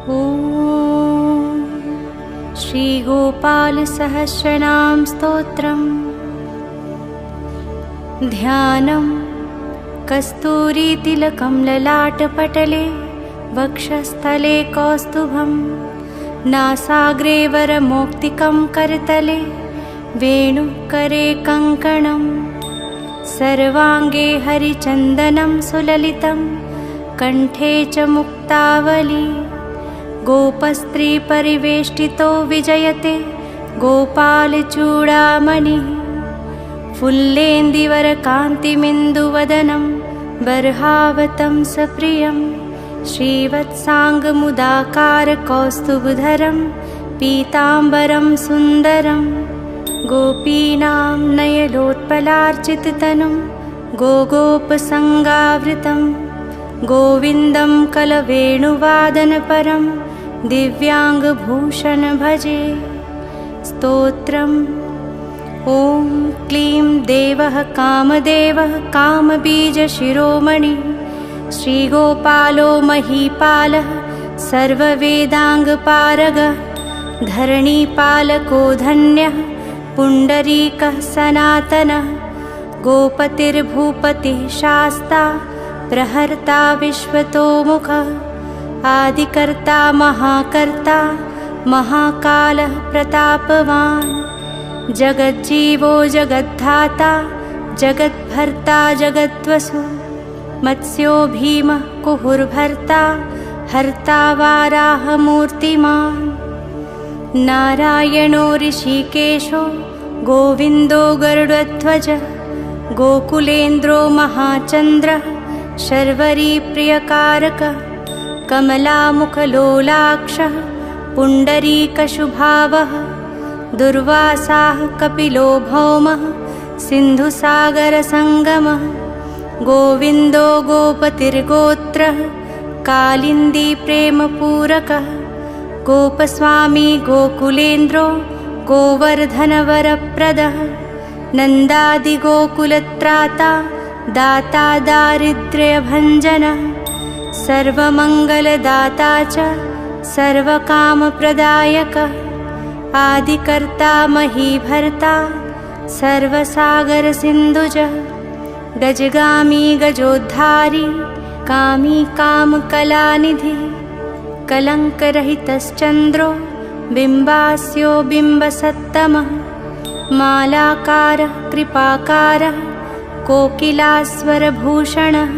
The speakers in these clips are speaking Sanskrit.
ॐ श्रीगोपालसहस्रनाम स्तोत्रम्। ध्यानं कस्तूरीतिलकं ललाटपटले, वक्षस्थले कौस्तुभं, नासाग्रे वरमौक्तिकं करतले, वेणुकरे कङ्कणं, सर्वाङ्गे हरिचन्दनं सुललितं, कण्ठे च मुक्तावली। गोपस्त्रीपरिवेष्टितो विजयते गोपालचूडामणिः, फुल्लेन्दिवरकान्तिमिन्दुवदनं, बर्हावतं सप्रियं, श्रीवत्साङ्गमुदाकारकौस्तुभधरं, पीताम्बरं सुन्दरं। गोपीनां नयलोत्पलार्चिततनुं, गोगोपसङ्गावृतं, गोविन्दं कलवेणुवादनपरं, दिव्याङ्गभूषण भजे। स्तोत्रम्। ॐ क्लीं देवः कामदेवः कामबीजशिरोमणिः, श्रीगोपालो महीपालः सर्ववेदाङ्गपारगः, धरणीपालको धन्यः पुण्डरीकः सनातनः, गोपतिर्भूपतिः शास्ता प्रहर्ता विश्वतोमुखः, आदिकर्ता महाकर्ता महाकालः प्रतापवान्, जगज्जीवो जगद्धाता जगद्भर्ता जगद्वसु, मत्स्यो भीमः कुहुर्भर्ता हर्ता वाराहमूर्तिमान्, नारायणो ऋषिकेशो गोविन्दो गरुडध्वजः, गोकुलेन्द्रो महाचन्द्रः शर्वरीप्रियकारकः, कमलामुखलोलाक्षः पुण्डरीकशुभावः, दुर्वासाः कपिलो भौमः सिन्धुसागरसङ्गमः, गोविन्दो गोपतिर्गोत्रः कालिन्दीप्रेमपूरकः, गोपस्वामी गोकुलेन्द्रो गोवर्धनवरप्रदः, नन्दादिगोकुलत्राता दाता दारिद्र्यभञ्जनः, सर्वमङ्गलदाता च सर्वकामप्रदायकः, आदिकर्ता महीभर्ता सर्वसागरसिन्धुजः, गजगामी गजोद्धारी कामी कामकलानिधिः, कलङ्करहितश्चन्द्रो बिम्बास्यो बिम्बसत्तमः, मालाकारः कृपाकारः कोकिलास्वरभूषणः,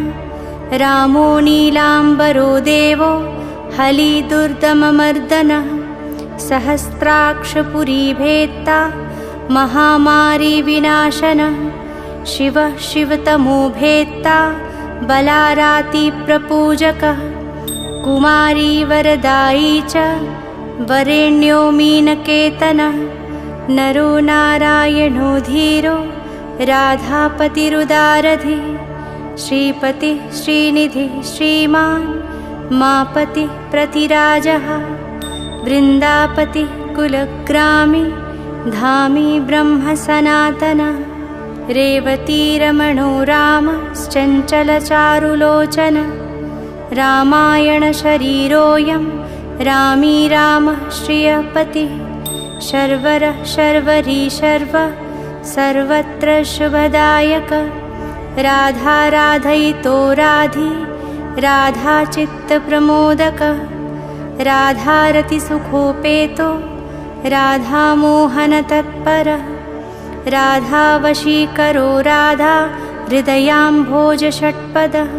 रामो नीलाम्बरो देवो हलिदुर्दममर्दनः, सहस्राक्षपुरीभेत्ता महामारीविनाशनः, शिवः शिवतमो भेत्ता बलारातिप्रपूजकः, कुमारी वरदायी च वरेण्यो मीनकेतनः, नरो नारायणो धीरो राधापतिरुदारधिः, श्रीपतिः श्रीनिधिः श्रीमान् मापतिः प्रतिराजः, वृन्दापतिः कुलग्रामी धामी ब्रह्म सनातनः, रेवतीरमणो रामश्चञ्चलचारुलोचनः, रामायणशरीरोऽयं रामी रामः श्रियपतिः, शर्वरः शर्वरी शर्व सर्वत्र शुभदायकः, राधा राधयितो राधी राधाचित्तप्रमोदकः, राधारतिसुखोपेतो राधामोहनतत्परः, राधावशीकरो राधा हृदयाम्भोजषट्पदः,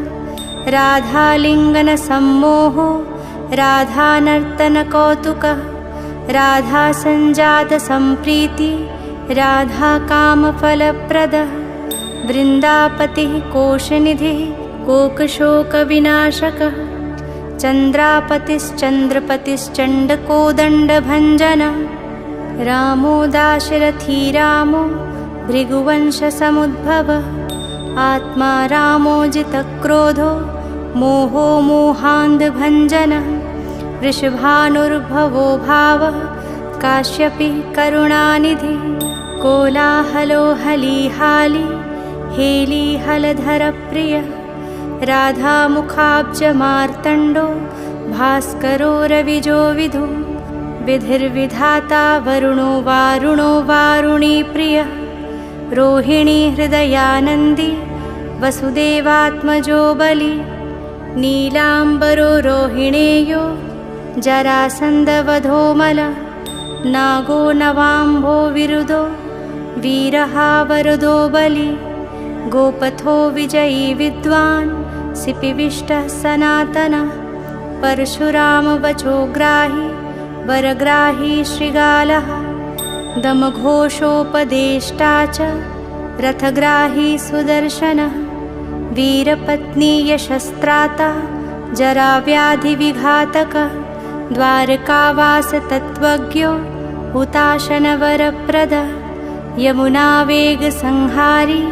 राधालिङ्गनसम्मोहो राधानर्तनकौतुकः, राधासञ्जातसम्प्रीति राधाकामफलप्रदः, वृन्दापतिः कोशनिधिः कोकशोकविनाशकः, चन्द्रापतिश्चन्द्रपतिश्चण्डकोदण्डभञ्जनः, रामो दाशरथी रामो भृगुवंशसमुद्भवः, आत्मा रामो जितक्रोधो मोहो मोहान्धभञ्जनः, वृषभानुर्भवो भावः काश्यपिः करुणानिधिः, कोलाहलो हलीहाली हेलीहलधरप्रियः, राधामुखाब्जमार्तण्डो भास्करो रविजो विधु विधिर्विधाता वरुणो वारुणी प्रियः रोहिणी हृदयानन्दी वसुदेवात्मजो बली नीलाम्बरो रोहिणेयो जरासन्दवधोमल नागो नवाम्भो विरुदो वीरहा वरदो बली गोपथो विजयी विद्वान् सिपिविष्टः सनातनः परशुरामवचो ग्राही वरग्राही श्रीगालः दमघोषोपदेष्टा च रथग्राही सुदर्शनः वीरपत्नी यशस्त्राता जराव्याधिविघातकः द्वारकावासतत्त्वज्ञो हुताशनवरप्रदः यमुनावेगसंहारी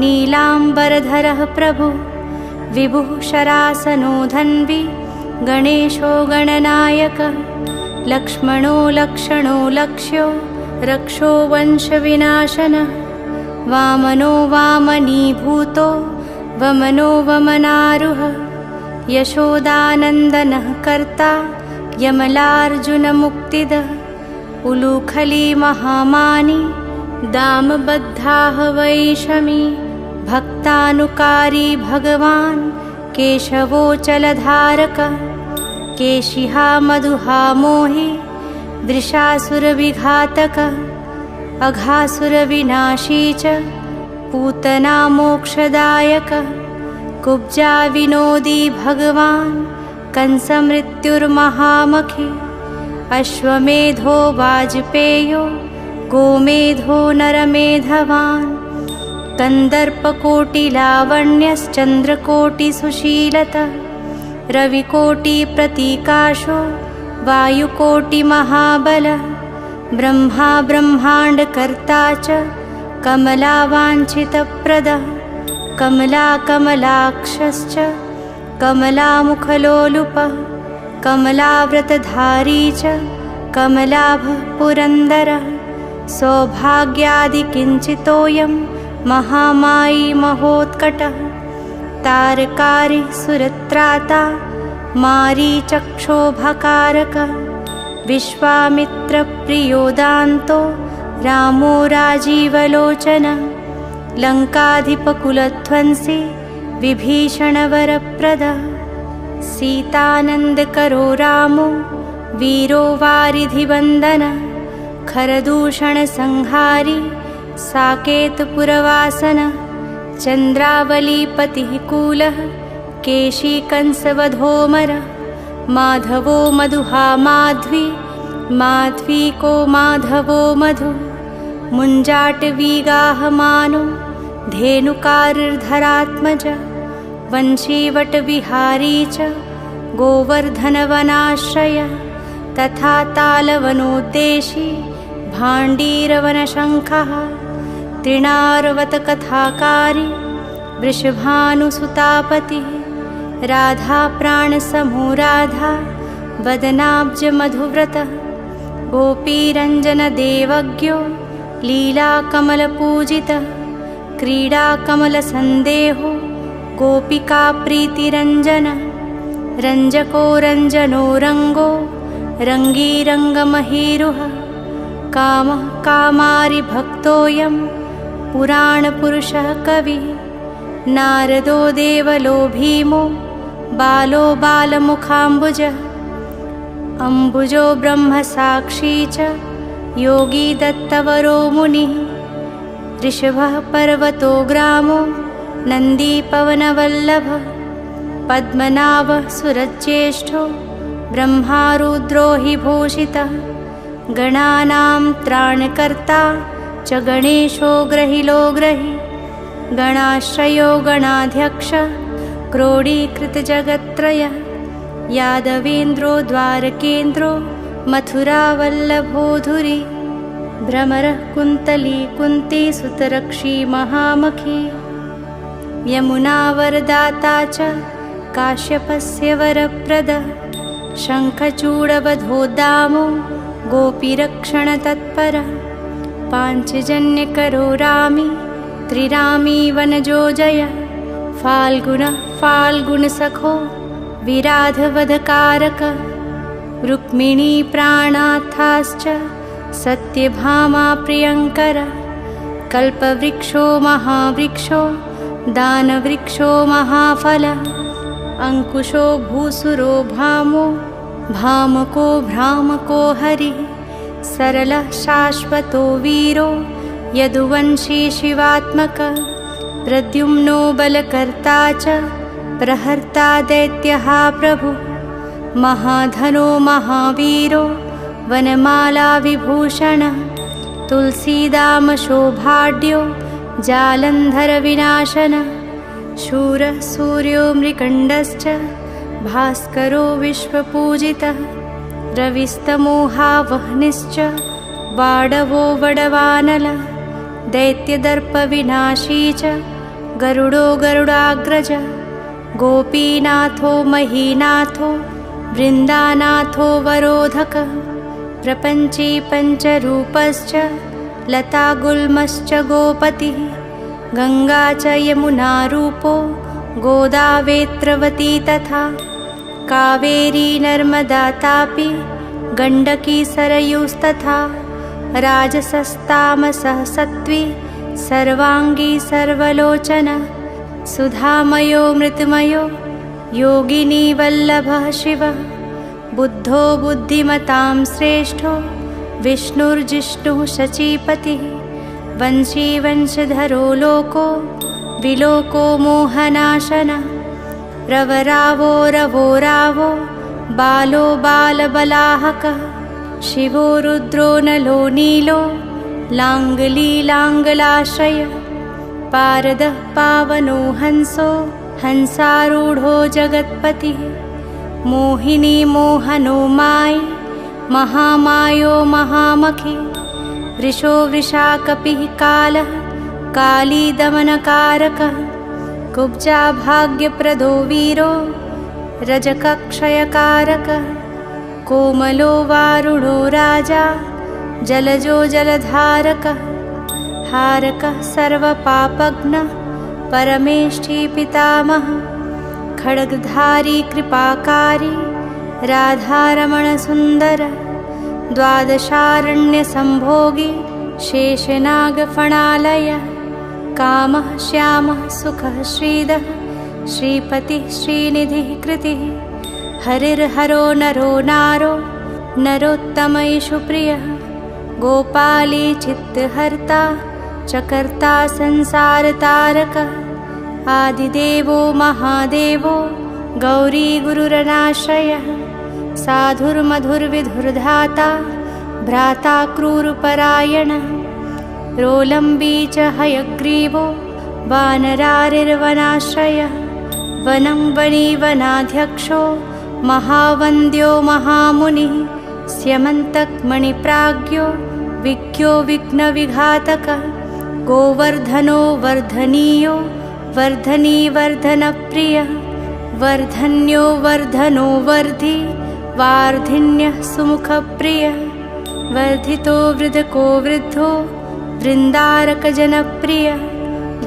नीलाम्बरधरः प्रभुः विभुः शरासनो धन्वी गणेशो गणनायकः लक्ष्मणो लक्षणो लक्ष्यो रक्षो वंशविनाशनः वामनो वामनीभूतो वमनो वमनारुहः यशोदानन्दनः कर्ता यमलार्जुनमुक्तिदः उलूखली महामानी दामबद्धाः वैषमी भक्तानुकारी भगवान् केशवो चलधारकः केशिहा मधुहा मोहि वृषासुरविघातकः अघासुरविनाशी च पूतना मोक्षदायकः कुब्जा विनोदी भगवान् कंसमृत्युर्महामखी अश्वमेधो वाजपेयो गोमेधो नरमेधवान् कन्दर्पकोटिलावण्यश्चन्द्रकोटिसुशीलतः रविकोटिप्रतीकाशो वायुकोटिमहाबलः ब्रह्मा ब्रह्माण्डकर्ता च कमलावाञ्छितप्रदः कमलाकमलाक्षश्च कमलामुखलोलुपः कमलाव्रतधारी च कमलाभः पुरन्दरः सौभाग्यादिकिञ्चितोऽयं महामायी महोत्कटः तारकारि सुरत्राता मारीचक्षोभकारकः विश्वामित्रप्रियोदान्तो रामो राजीवलोचनः लङ्काधिपकुलध्वंसी विभीषणवरप्रदः सीतानन्दकरो रामो वीरो वारिधिवन्दनः खरदूषणसंहारी साकेतपुरवासनः चन्द्रावलीपतिः कूलः केशीकंसवधोमरः माधवो मधुहा माध्वी माध्वीको माधवो मधु मुञ्जाटवीगाहमानो धेनुकारिर्धरात्मज वंशीवटविहारी च गोवर्धनवनाश्रयः तथा तालवनोद्देशी भाण्डीरवनशङ्खः तृणार्वतकथाकारी वृषभानुसुतापतिः राधाप्राणसमो राधा वदनाब्जमधुव्रतः गोपीरञ्जनदेवज्ञो लीलाकमलपूजितः क्रीडाकमलसन्देहो गोपिकाप्रीतिरञ्जनः रञ्जको रञ्जनो रङ्गो रङ्गीरङ्गमहीरुहः कामः कामारिभक्तोऽयं पुराणपुरुषः कविः नारदो देवलो भीमो बालो बालमुखाम्बुजः अम्बुजो ब्रह्मसाक्षी च योगी दत्तवरो मुनिः ऋषभः पर्वतो ग्रामो नन्दीपवनवल्लभः पद्मनाभः सुरज्येष्ठो ब्रह्मारुद्रो हि भूषितः गणानां त्राणकर्ता च गणेशो ग्रहिलो ग्रही गणाश्रयो गणाध्यक्ष क्रोडीकृतजगत्त्रयः यादवेन्द्रो द्वारकेन्द्रो मथुरावल्लभोधुरी भ्रमरः कुन्तली कुन्ती सुतरक्षी महामखी यमुनावरदाता च काश्यपस्य वरप्रदः शङ्खचूडवधोद्दामो गोपीरक्षणतत्परः पाञ्चजन्यकरो रामी त्रिरामी वनजो जय फाल्गुनः फाल्गुनसखो विराधवधकारक रुक्मिणी प्राणार्थाश्च सत्यभामा प्रियङ्कर कल्पवृक्षो महावृक्षो दानवृक्षो महाफल अंकुशो भूसुरो भामो भामको भ्रामको हरिः सरलः शाश्वतो वीरो यदुवंशी शिवात्मक प्रद्युम्नो बलकर्ता च प्रहर्ता दैत्यः प्रभु महाधनो महावीरो वनमाला विभूषण तुलसीदामशोभाढ्यो जालन्धर विनाशन शूरः सूर्यो मृकण्डश्च भास्करो विश्वपूजितः रविस्तमोहावह्निश्च वाडवो वडवानल दैत्यदर्पविनाशी च गरुडो गरुडाग्रज गोपीनाथो महीनाथो वृन्दानाथो वरोधक प्रपञ्ची पञ्चरूपश्च लतागुल्मश्च गोपतिः गङ्गा च यमुना रूपो गोदावेत्रवती तथा कावेरी नर्मदा तापी गण्डकी सरयूस्तथा राजसस्तामसः सत्त्वी सर्वाङ्गी सर्वलोचन सुधामयो मृतमयो योगिनी वल्लभः शिवः बुद्धो बुद्धिमतां श्रेष्ठो विष्णुर्जिष्णुः शचीपतिः वंशी वंशधरो लोको विलोको मोहनाशन रवरावो रवो रावो बालो बालबलाहकः शिवो रुद्रो नलो नीलो लाङ्गलीलाङ्गलाश्रय पारदः पावनो हंसो हंसारूढो जगत्पतिः मोहिनी मोहनो मायी महामायो महामखी वृषो वृषाकपिः कालः काली दमनकारकः कुब्जा भाग्यप्रदो वीरो रजकक्षयकारकः कोमलो वारुणो राजा जलजो जलधारकः हारकः सर्वपापघ्नः परमेष्ठी पितामहः खड्गधारी कृपाकारी राधारमणसुन्दर द्वादशारण्यसम्भोगी शेषनागफणालय कामः श्यामः सुखः श्रीदः श्रीपतिः श्रीनिधिः कृतिः हरिर्हरो नरो नारो नरोत्तमैषु प्रियः गोपाली चित्तहर्ता चकर्ता संसारतारकः आदिदेवो महादेवो गौरी गुरुरनाश्रयः साधुर्मधुर्विधुर्धाता भ्राता क्रूरपरायणः रोलम्बी च हयग्रीवो वानरारिर्वनाश्रयः वनं वनीवनाध्यक्षो महावन्द्यो महामुनिः स्यमन्तकमणिप्राज्ञो विज्ञो विघ्नविघातकः गोवर्धनो वर्धनीयो वर्धनीवर्धनप्रियः वर्धन्यो वर्धनो वर्धि वार्धिन्यः सुमुखप्रियः वर्धितो वृद्धको वृद्धो वृन्दारकजनप्रियः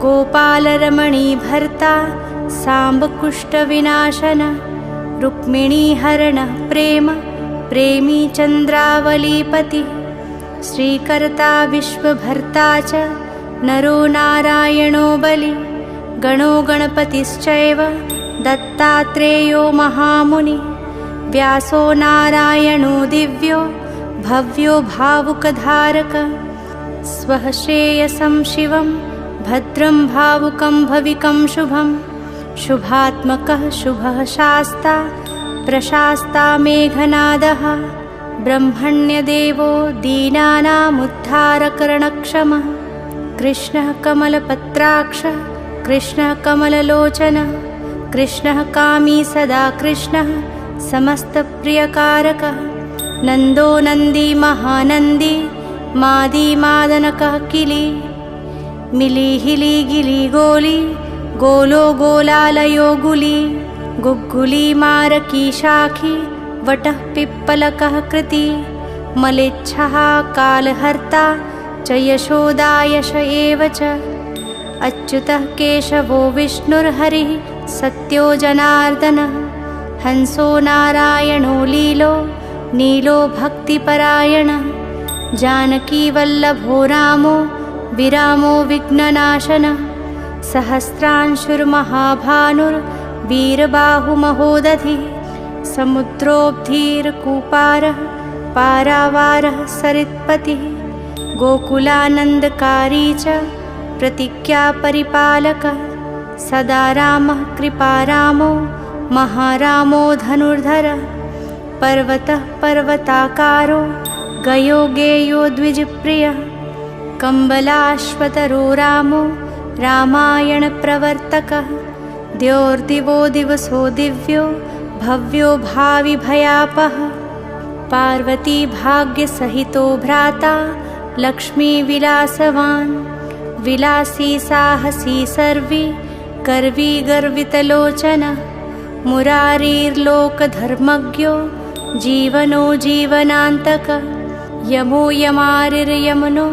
गोपालरमणी भर्ता साम्बकुष्ठविनाशन रुक्मिणीहरणः प्रेम प्रेमी चन्द्रावलीपतिः श्रीकर्ता विश्वभर्ता च नरो नारायणो बलि गणो गणपतिश्चैव दत्तात्रेयो महामुनि व्यासो नारायणो दिव्यो भव्यो भावुकधारक स्वः श्रेयसं शिवं भद्रं भावुकं भविकं शुभं शुभात्मकः शुभः शास्ता प्रशास्ता मेघनादः ब्रह्मण्यदेवो दीनानामुद्धारकरणक्षमः कृष्णः कमलपत्राक्षः कृष्णः कमललोचनः कृष्णः कामी सदा कृष्णः समस्तप्रियकारकः नन्दो नन्दी महानन्दी मादी मादनकः किली मिली हिली गिली गोली गोलो गोलालयो गुली गुग्गुली मारकी शाखी वटः पिप्पलकः कृति मलेच्छः कालहर्ता च यशोदायश एव च अच्युतः केशवो विष्णुर्हरिः सत्यो जनार्दनः हंसो नारायणो लीलो नीलो भक्तिपरायणः जानकीवल्लभो रामो विरामो विघ्ननाशनः सहस्रांशुर्महाभानुर्वीरबाहुमहोदधिः समुद्रोऽब्धिर्कूपारः पारावारः सरित्पतिः गोकुलानन्दकारी च प्रतिज्ञापरिपालकः सदा रामः कृपारामो महारामो धनुर्धरः पर्वतः पर्वताकारो गयो गेयो द्विजप्रियः कम्बलाश्वतरो रामो रामायणप्रवर्तकः द्योर्दिवो दिवसो दिव्यो भव्यो भाविभयापः पार्वती भाग्यसहितो भ्राता लक्ष्मीविलासवान् विलासी साहसी सर्वी गर्वी गर्वितलोचनः मुरारीर्लोकधर्मज्ञो जीवनो जीवनान्तकः यमो यमारिर्यमनो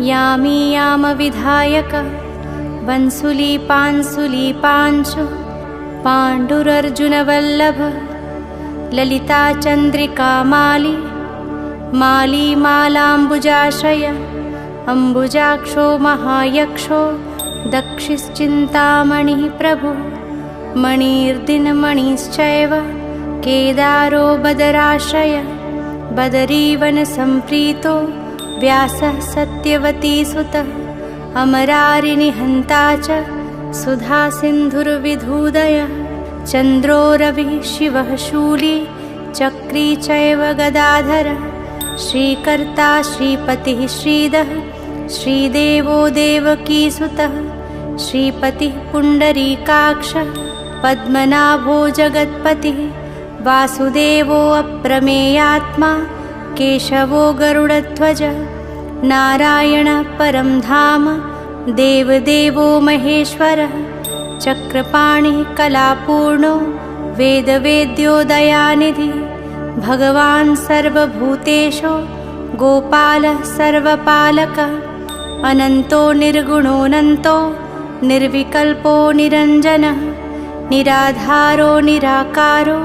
यामी यामविधायकः वंसुलीपांसुलीपांशु पाण्डुरर्जुनवल्लभः ललिताचन्द्रिका माली माली मालाम्बुजाशयः अम्बुजाक्षो महायक्षो दक्षिश्चिन्तामणिः प्रभुः मणिर्दिनमणिश्चैव केदारो बदराश्रयः बदरीवनसम्प्रीतो व्यासः सत्यवतीसुतः अमरारिनिहन्ता च सुधासिन्धुर्विधूदयः चन्द्रो रविः शिवः शूली चक्री चैव गदाधरः श्रीकर्ता श्रीपतिः श्रीदः श्रीदेवो देवकीसुतः श्रीपतिः पुण्डरीकाक्षः पद्मनाभो जगत्पतिः वासुदेवो अप्रमेयात्मा केशवो गरुडध्वजः नारायणः परं धाम देवदेवो महेश्वरः चक्रपाणिः कलापूर्णो वेदवेद्यो दयानिधिः भगवान् सर्वभूतेषु गोपालः सर्वपालकः अनन्तो निर्गुणोऽनन्तो निर्विकल्पो निरञ्जनः निराधारो निराकारो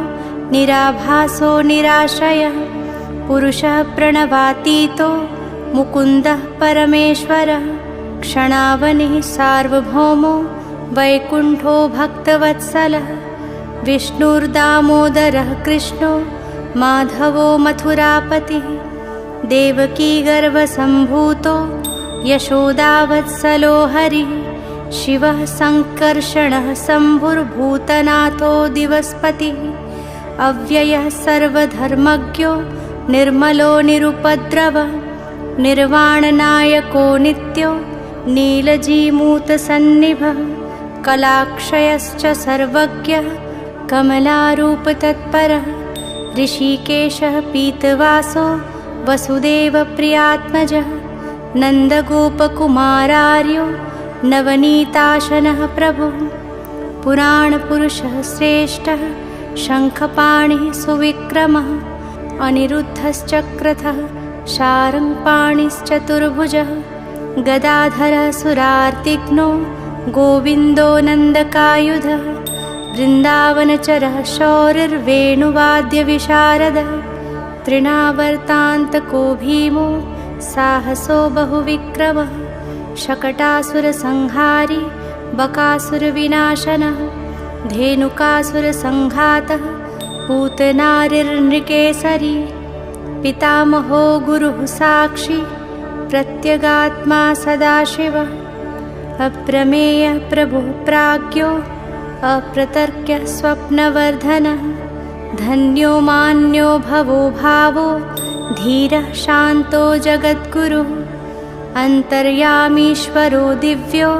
निराभासो निराश्रयः पुरुषः प्रणवातीतो मुकुन्दः परमेश्वरः क्षणावनिः सार्वभौमो वैकुण्ठो भक्तवत्सलः विष्णुर्दामोदरः कृष्णो माधवो मथुरापतिः देवकी गर्भसम्भूतो यशोदावत्सलो हरिः शिवः सङ्कर्षणः शम्भुर्भूतनाथो दिवस्पतिः अव्ययः सर्वधर्मज्ञो निर्मलो निरुपद्रवः निर्वाणनायको नित्यो नीलजीमूतसन्निभः कलाक्षयश्च सर्वज्ञः कमलारूपतत्परः ऋषिकेशः पीतवासो वसुदेवप्रियात्मजः नन्दगोपकुमारार्यो नवनीताशनः प्रभुः पुराणपुरुषः श्रेष्ठः शङ्खपाणिः सुविक्रमः अनिरुद्धश्चक्रधः शार्ङ्गपाणिश्चतुर्भुजः गदाधरः सुरार्तिघ्नो गोविन्दो नन्दकायुधः वृन्दावनचरः शौरिर्वेणुवाद्यविशारदः तृणावर्तान्तको भीमो साहसो बहुविक्रमः शकटासुरसंहारी बकासुरविनाशनः धेनुकासुरसंघातः पूतनारिर्नृकेसरी पितामहो गुरुः साक्षी प्रत्यगात्मा सदाशिवः अप्रमेयः प्रभुः प्राज्ञो अप्रतर्क्यः स्वप्नवर्धनः धन्यो मान्यो भवो भावो धीरः शान्तो जगद्गुरुः अन्तर्यामीश्वरो दिव्यो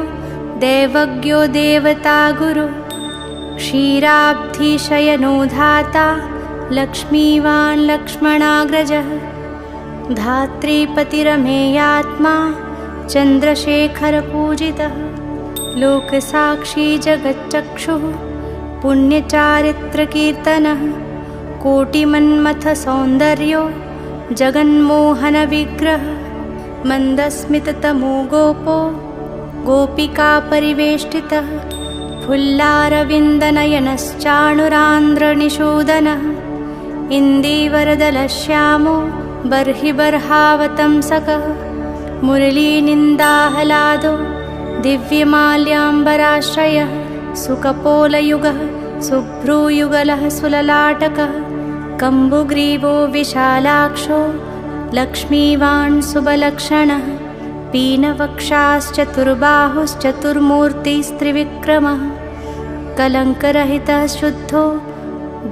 दैवज्ञो देवता गुरुः क्षीराब्धिशयनो धाता लक्ष्मीवान् लक्ष्मणाग्रजः धात्रीपतिरमेयात्मा चन्द्रशेखरपूजितः लोकसाक्षी जगच्चक्षुः पुण्यचारित्रकीर्तनः कोटिमन्मथसौन्दर्यो जगन्मोहनविग्रहः मन्दस्मिततमो गोपो गोपिकापरिवेष्टितः फुल्लारविन्दनयनश्चाणुरान्ध्रनिषूदनः इन्दीवरदलश्यामो बर्हिबर्हावतंसकः मुरलीनिन्दाहलादो दिव्यमाल्याम्बराश्रयः सुकपोलयुगः शुभ्रूयुगलः सुललाटकः कम्बुग्रीवो विशालाक्षो लक्ष्मीवान् सुबलक्षणः पीनवक्षाश्चतुर्बाहुश्चतुर्मूर्तिस्त्रिविक्रमः कलङ्करहितः शुद्धो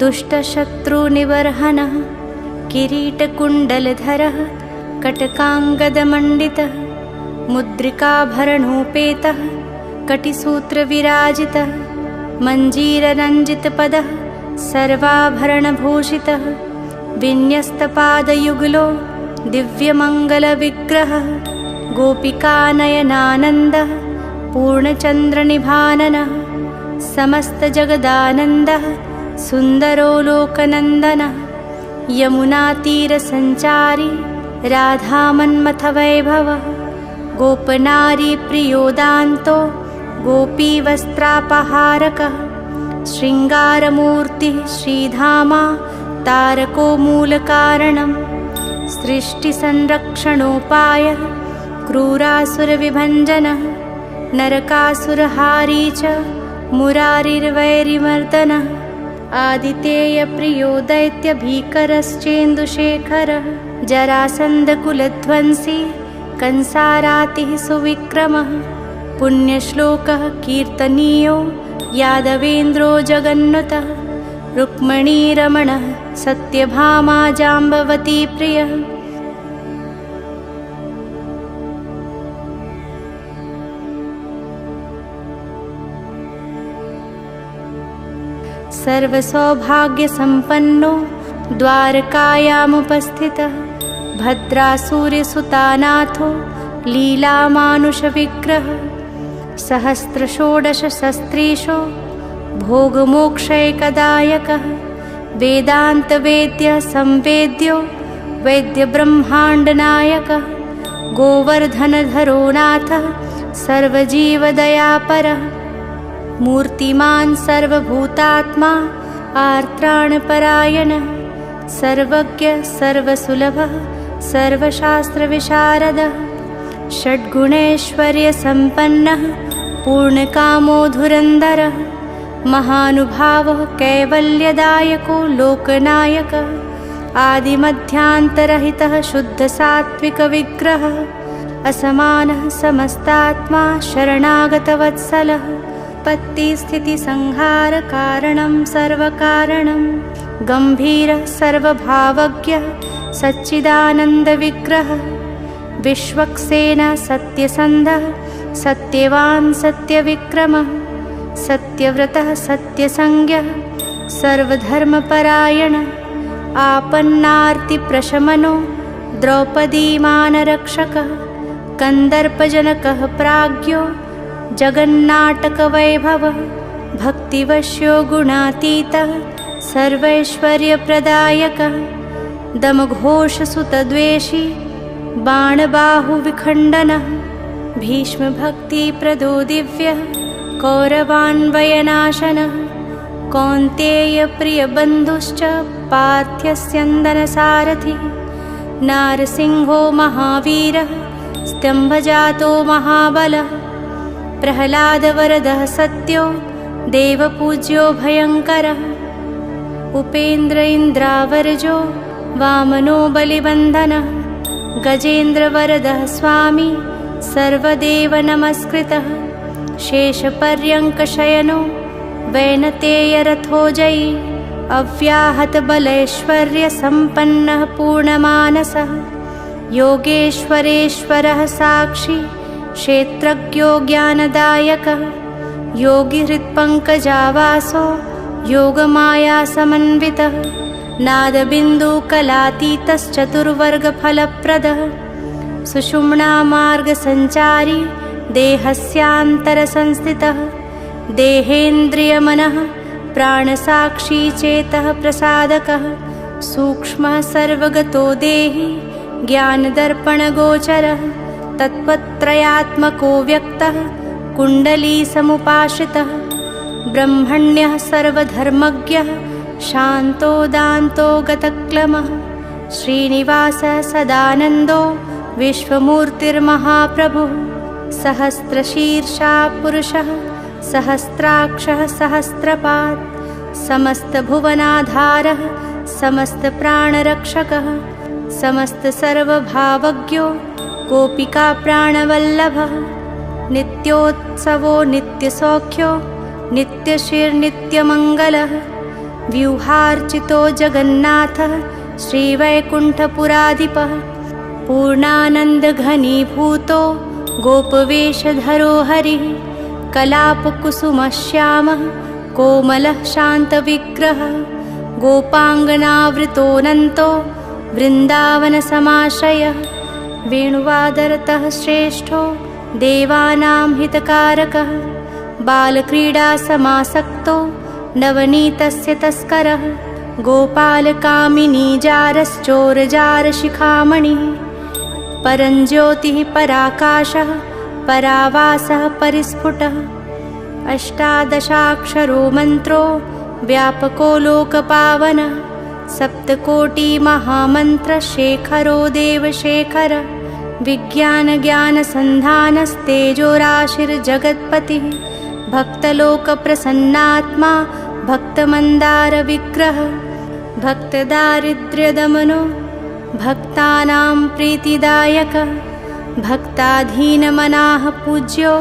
दुष्टशत्रुनिबर्हनः किरीटकुण्डलधरः कटकाङ्गदमण्डितः मुद्रिकाभरणोपेतः कटिसूत्रविराजितः मञ्जीररञ्जितपदः सर्वाभरणभूषितः विन्यस्तपादयुगलो दिव्यमङ्गलविग्रहः गोपिकानयनानन्दः पूर्णचन्द्रनिभाननः समस्तजगदानन्दः सुन्दरो लोकनन्दनः यमुनातीरसञ्चारी राधामन्मथवैभवः गोपनारीप्रियोदान्तो गोपीवस्त्रापहारकः शृङ्गारमूर्तिः श्रीधामा तारको मूलकारणं सृष्टिसंरक्षणोपायः क्रूरासुरविभञ्जनः नरकासुरहारी च मुरारिर्वैरिमर्दनः आदितेयप्रियो दैत्यभीकरश्चेन्दुशेखरः जरासन्धकुलध्वंसी कंसारातिः सुविक्रमः पुण्यश्लोकः कीर्तनीयो यादवेन्द्रो जगन्नुतः रुक्मणीरमणः सत्यभामा जाम्बवती प्रियः सर्वसौभाग्यसम्पन्नो द्वारकायामुपस्थितः भद्रासूर्यसुतानाथो लीलामानुषविग्रहः सहस्रषोडशशस्त्रीशो भोगमोक्षैकदायकः वेदान्तवेद्यः संवेद्यो वैद्यब्रह्माण्डनायकः गोवर्धनधरो नाथः सर्वजीवदयापरः मूर्तिमान् सर्वभूतात्मा आर्त्राणपरायणः सर्वज्ञ सर्वसुलभः सर्वशास्त्रविशारदः षड्गुणैश्वर्यसम्पन्नः पूर्णकामो धुरन्धरः महानुभावः कैवल्यदायको लोकनायकः आदिमध्यान्तरहितः शुद्धसात्विकविग्रहः असमानः समस्तात्मा शरणागतवत्सलः उत्पत्तिस्थितिसंहारकारणं सर्वकारणं गम्भीरः सर्वभावज्ञः सच्चिदानन्दविग्रहः विश्वक्सेनः सत्यसन्धः सत्यवान् सत्यविक्रमः सत्यव्रतः सत्यसंज्ञः सर्वधर्मपरायणः आपन्नार्तिप्रशमनो द्रौपदीमानरक्षकः कन्दर्पजनकः प्राज्ञो जगन्नाटकवैभवः भक्तिवश्यो गुणातीतः सर्वैश्वर्यप्रदायकः दमघोषसुतद्वेषी बाणबाहुविखण्डनः भीष्मभक्तिप्रदो दिव्यः कौरवान्वयनाशनः कौन्तेयप्रियबन्धुश्च पार्थ्यस्यन्दनसारथिः नारसिंहो महावीरः स्तम्भजातो महाबलः प्रह्लादवरदः सत्यो देवपूज्यो भयङ्करः उपेन्द्र इन्द्रावरजो वामनो बलिबन्धनः गजेन्द्रवरदः स्वामी सर्वदेवनमस्कृतः शेषपर्यङ्कशयनो वैनतेयरथोजयी अव्याहतबलैश्वर्यसम्पन्नः पूर्णमानसः योगेश्वरेश्वरः साक्षी क्षेत्रज्ञो ज्ञानदायकः योगिहृत्पङ्कजावासो योगमायासमन्वितः नादबिन्दुकलातीतश्चतुर्वर्गफलप्रदः सुषुम्नामार्गसञ्चारी देहस्यान्तरसंस्थितः देहेन्द्रियमनः प्राणसाक्षी चेतः प्रसादकः सूक्ष्मः सर्वगतो देही ज्ञानदर्पणगोचरः तत्त्वत्रयात्मको व्यक्तः कुण्डलीसमुपाश्रितः ब्रह्मण्यः सर्वधर्मज्ञः शान्तो दान्तो गतक्लमः श्रीनिवासः सदानन्दो विश्वमूर्तिर्महाप्रभुः सहस्रशीर्षा पुरुषः सहस्राक्षः सहस्रपात् समस्तभुवनाधारः समस्तप्राणरक्षकः समस्तसर्वभावज्ञो गोपिकाप्राणवल्लभः नित्योत्सवो नित्यसौख्यो नित्यश्रीर्नित्यमङ्गलः व्यूहार्चितो जगन्नाथः श्रीवैकुण्ठपुराधिपः पूर्णानन्दघनीभूतो गोपवेशधरो हरिः कलापकुसुमश्यामः कोमलः शान्तविग्रहः गोपाङ्गनावृतोऽनन्तो वृन्दावनसमाश्रयः वेणुवादरतः श्रेष्ठो देवानां हितकारकः बालक्रीडासमासक्तो नवनीतस्य तस्करः गोपालकामिनीजारश्चोरजारशिखामणिः परञ्ज्योतिः पराकाशः परावासः परिस्फुटः अष्टादशाक्षरो मन्त्रो व्यापको लोकपावनः सप्तकोटिमहामन्त्रशेखरो देवशेखरः विज्ञानज्ञानसन्धानस्तेजोराशिर्जगत्पतिः भक्तलोकप्रसन्नात्मा भक्तमन्दारविग्रहः भक्तदारिद्र्यदमनो भक्तानां प्रीतिदायकः भक्ताधीनमनाः पूज्यो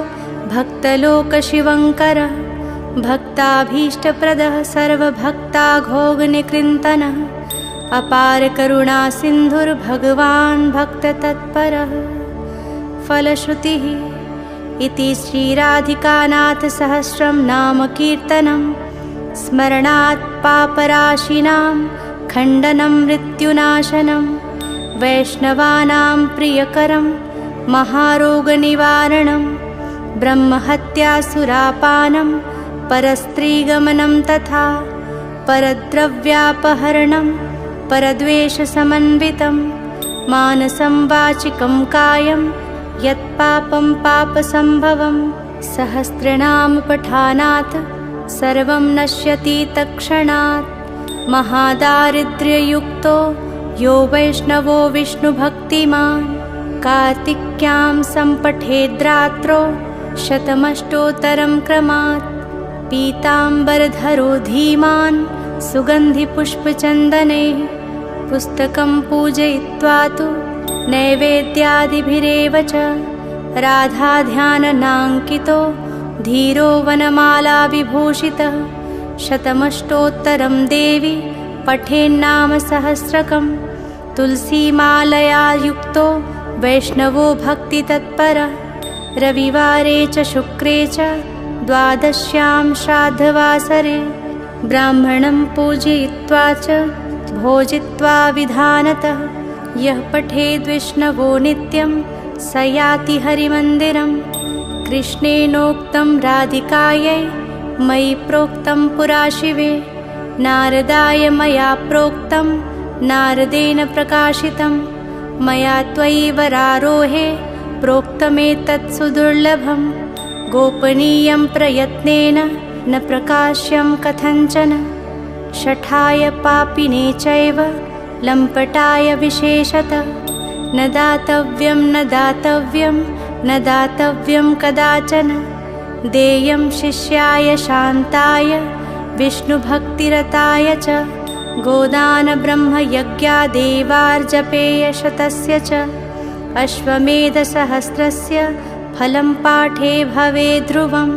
भक्तलोकशिवङ्करः भक्ताभीष्टप्रदः सर्वभक्ताघोगनिकृन्तनः अपारकरुणासिन्धुर्भगवान् भक्ततत्परः फलश्रुतिः इति श्रीराधिकानाथसहस्रं नाम कीर्तनं स्मरणात् पापराशिनां खण्डनं मृत्युनाशनं वैष्णवानां प्रियकरं महारोगनिवारणं ब्रह्महत्यासुरापानं परस्त्रीगमनं तथा परद्रव्यापहरणं परद्वेषसमन्वितं मानसं वाचिकं कायं यत्पापं पापसम्भवं सहस्रनामपठानात् सर्वं नश्यति तत्क्षणात् महादारिद्र्ययुक्तो यो वैष्णवो विष्णुभक्तिमान् कार्तिक्यां सम्पठेद्रात्रौ शतमष्टोत्तरं क्रमात् पीताम्बरधरो धीमान् सुगन्धिपुष्पचन्दनैः पुस्तकं पूजयित्वा तु नैवेद्यादिभिरेव च राधाध्याननाङ्कितो धीरो वनमालाविभूषितः शतमष्टोत्तरं देवी पठेन्नाम सहस्रकं तुलसीमालया युक्तो वैष्णवो भक्तितत्परः रविवारे च शुक्रे च द्वादश्यां श्राद्धवासरे ब्राह्मणं पूजयित्वा च भोजित्वा विधानतः यः पठेद्विष्णवो नित्यं स याति हरिमन्दिरं कृष्णेनोक्तं राधिकायै मयि प्रोक्तं पुरा शिवे नारदाय मया प्रोक्तं नारदेन प्रकाशितं मया त्वयि वरारोहे प्रोक्तमेतत् सुदुर्लभं गोपनीयं प्रयत्नेन न प्रकाश्यं कथञ्चन शठाय पापिने चैव लम्पटाय विशेषतः न दातव्यं न दातव्यं न दातव्यं कदाचन देयं शिष्याय शान्ताय विष्णुभक्तिरताय च गोदानब्रह्मयज्ञादेवार्जपेय शतस्य च अश्वमेधसहस्रस्य फलं पाठे भवेत् ध्रुवम्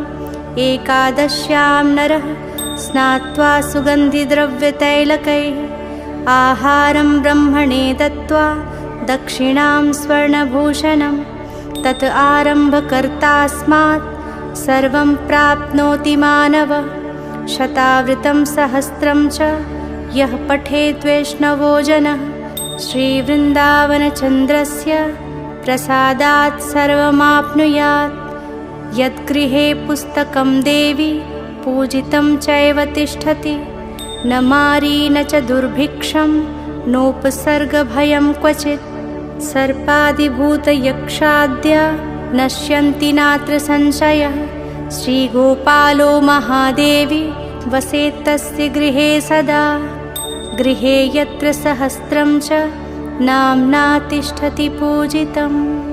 एकादश्यां नरः स्नात्वा सुगन्धिद्रव्यतैलकैः आहारं ब्रह्मणे दत्त्वा दक्षिणां स्वर्णभूषणं तत् आरम्भकर्तास्मात् सर्वं प्राप्नोति मानवः शतावृतं सहस्रं च यः पठेत् वैष्णवो जनः श्रीवृन्दावनचन्द्रस्य प्रसादात् सर्वमाप्नुयात् यद्गृहे पुस्तकं देवी पूजितं चैव तिष्ठति न मारी न च दुर्भिक्षं नोपसर्गभयं क्वचित् सर्पादिभूतयक्षाद्य नश्यन्ति नात्र संशयः श्रीगोपालो महादेवी वसेत् तस्य गृहे सदा। गृहे यत्र सहस्रं च नाम्ना तिष्ठति पूजितम्।